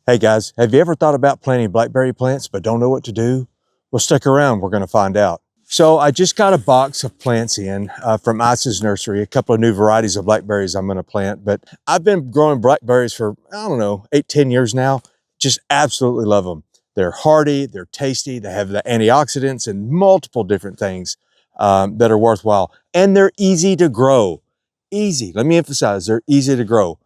Hey guys, have you ever thought about planting blackberry plants but don't know what to do? Well, stick around, we're gonna find out. So I just got a box of plants in from Ice's nursery, a couple of new varieties of blackberries I'm gonna plant, but I've been growing blackberries for, I don't know, 8-10 years now. Just absolutely love them. They're hardy, they're tasty, they have the antioxidants and multiple different things that are worthwhile. And they're easy to grow. Easy, let me emphasize, they're easy to grow.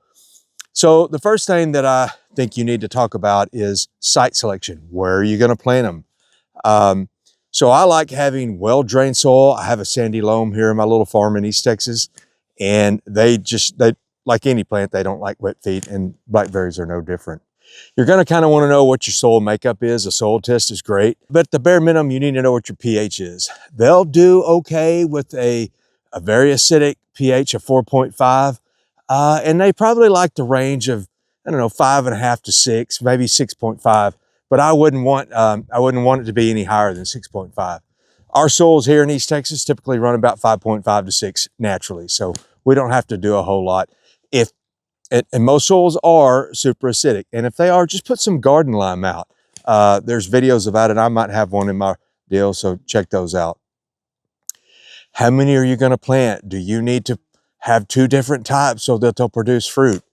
So the first thing that I think you need to talk about is site selection. Where are you going to plant them? So I like having well-drained soil. I have a sandy loam here in my little farm in East Texas, and they like any plant, they don't like wet feet, and blackberries are no different. You're going to kind of want to know what your soil makeup is. A soil test is great, but at the bare minimum, you need to know what your pH is. They'll do okay with a very acidic pH of 4.5. And they probably like the range of, I don't know, 5.5 to 6, maybe 6.5. But I wouldn't want it to be any higher than 6.5. Our soils here in East Texas typically run about 5.5 to 6 naturally, so we don't have to do a whole lot. And most soils are super acidic, and if they are, just put some garden lime out. There's videos about it. I might have one in my deal, so check those out. How many are you going to plant? Do you need to have 2 different types so that they'll produce fruit?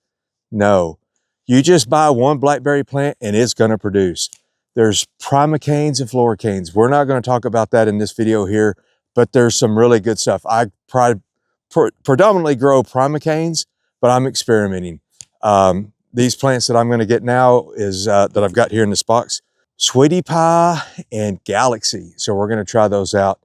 No. You just buy one blackberry plant and it's going to produce. There's primocanes and floricanes. We're not going to talk about that in this video here, but there's some really good stuff. I predominantly grow primocanes, but I'm experimenting. These plants that I'm going to get now is that I've got here in this box, Sweetie Pie and Galaxy. So we're going to try those out.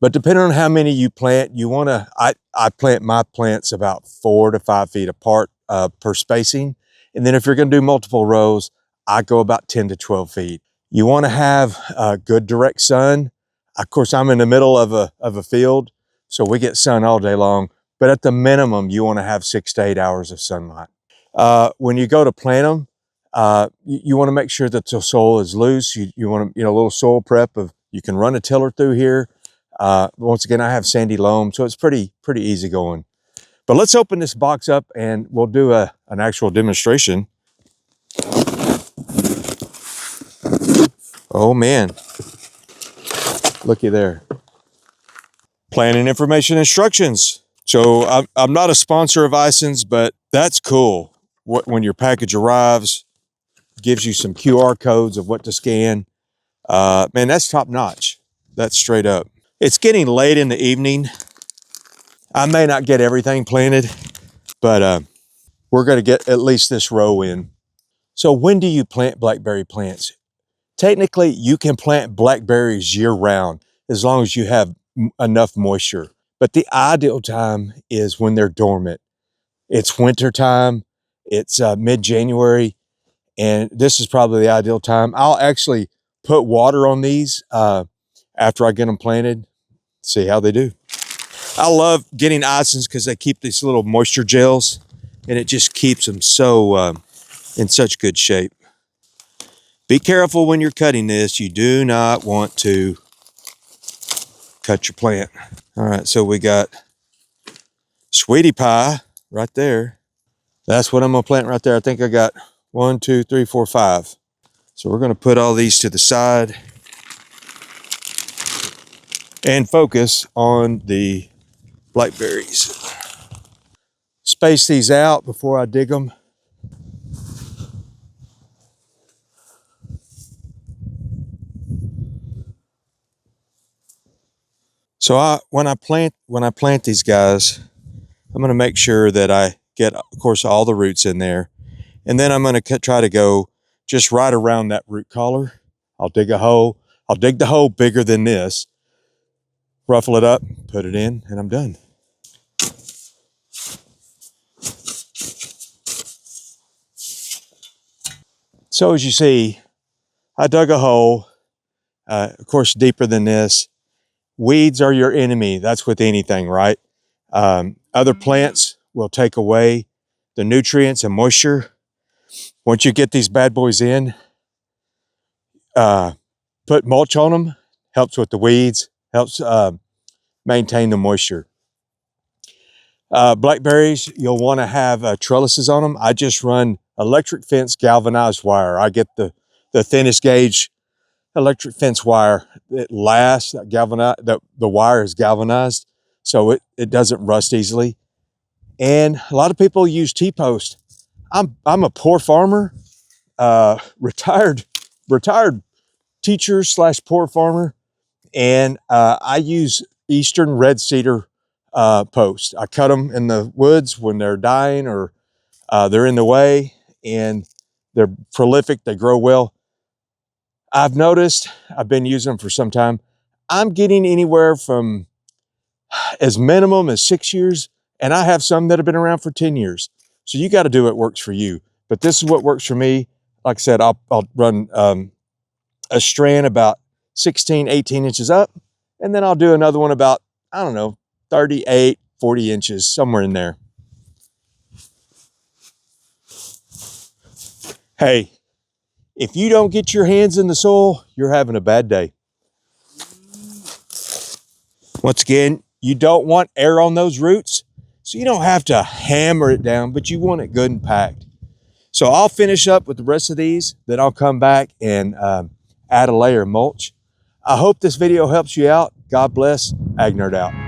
But depending on how many you plant, you want to, I plant my plants about 4 to 5 feet apart per spacing. And then if you're going to do multiple rows, I go about 10 to 12 feet. You want to have good direct sun. Of course, I'm in the middle of a field, so we get sun all day long. But at the minimum, you want to have 6 to 8 hours of sunlight. When you go to plant them, you want to make sure that the soil is loose. You want to, a little soil prep of, you can run a tiller through here. Once again, I have sandy loam, so it's pretty easy going. But let's open this box up and we'll do an actual demonstration. Oh man, looky there. Planting information instructions. So I'm not a sponsor of Ison's, but that's cool. When your package arrives, gives you some QR codes of what to scan. Man, that's top notch. That's straight up. It's getting late in the evening. I may not get everything planted, but we're going to get at least this row in. So when do you plant blackberry plants? Technically, you can plant blackberries year-round as long as you have enough moisture. But the ideal time is when they're dormant. It's winter time. It's mid-January, and this is probably the ideal time. I'll actually put water on these after I get them planted. See how they do. I love getting Isons because they keep these little moisture gels, and it just keeps them so in such good shape. Be careful when you're cutting this. You do not want to cut your plant. All right, so we got Sweetie Pie right there. That's what I'm gonna plant right there. I think I got 1, 2, 3, 4, 5. So we're gonna put all these to the side and focus on the blackberries. Space these out before I dig them. So when I plant these guys, I'm going to make sure that I get, of course, all the roots in there, and then I'm going to try to go just right around that root collar. I'll dig a hole. I'll dig the hole bigger than this, ruffle it up, put it in, and I'm done. So as you see, I dug a hole, of course, deeper than this. Weeds are your enemy. That's with anything, right? Other plants will take away the nutrients and moisture. Once you get these bad boys in, put mulch on them, helps with the weeds, helps maintain the moisture. Blackberries, you'll want to have trellises on them. I just run electric fence galvanized wire. I get the thinnest gauge electric fence wire. It lasts, the wire is galvanized, so it doesn't rust easily. And a lot of people use T-post. I'm a poor farmer, retired teacher slash poor farmer, and I use Eastern red cedar post. I cut them in the woods when they're dying or they're in the way, and they're prolific, they grow well. I've noticed, I've been using them for some time, I'm getting anywhere from as minimum as 6 years, and I have some that have been around for 10 years. So you got to do what works for you. But this is what works for me. Like I said, I'll run a strand about 16, 18 inches up, and then I'll do another one about, I don't know, 38, 40 inches, somewhere in there. Hey, if you don't get your hands in the soil, you're having a bad day. Once again, you don't want air on those roots, so you don't have to hammer it down, but you want it good and packed. So I'll finish up with the rest of these, then I'll come back and add a layer of mulch. I hope this video helps you out. God bless. AgNerd out.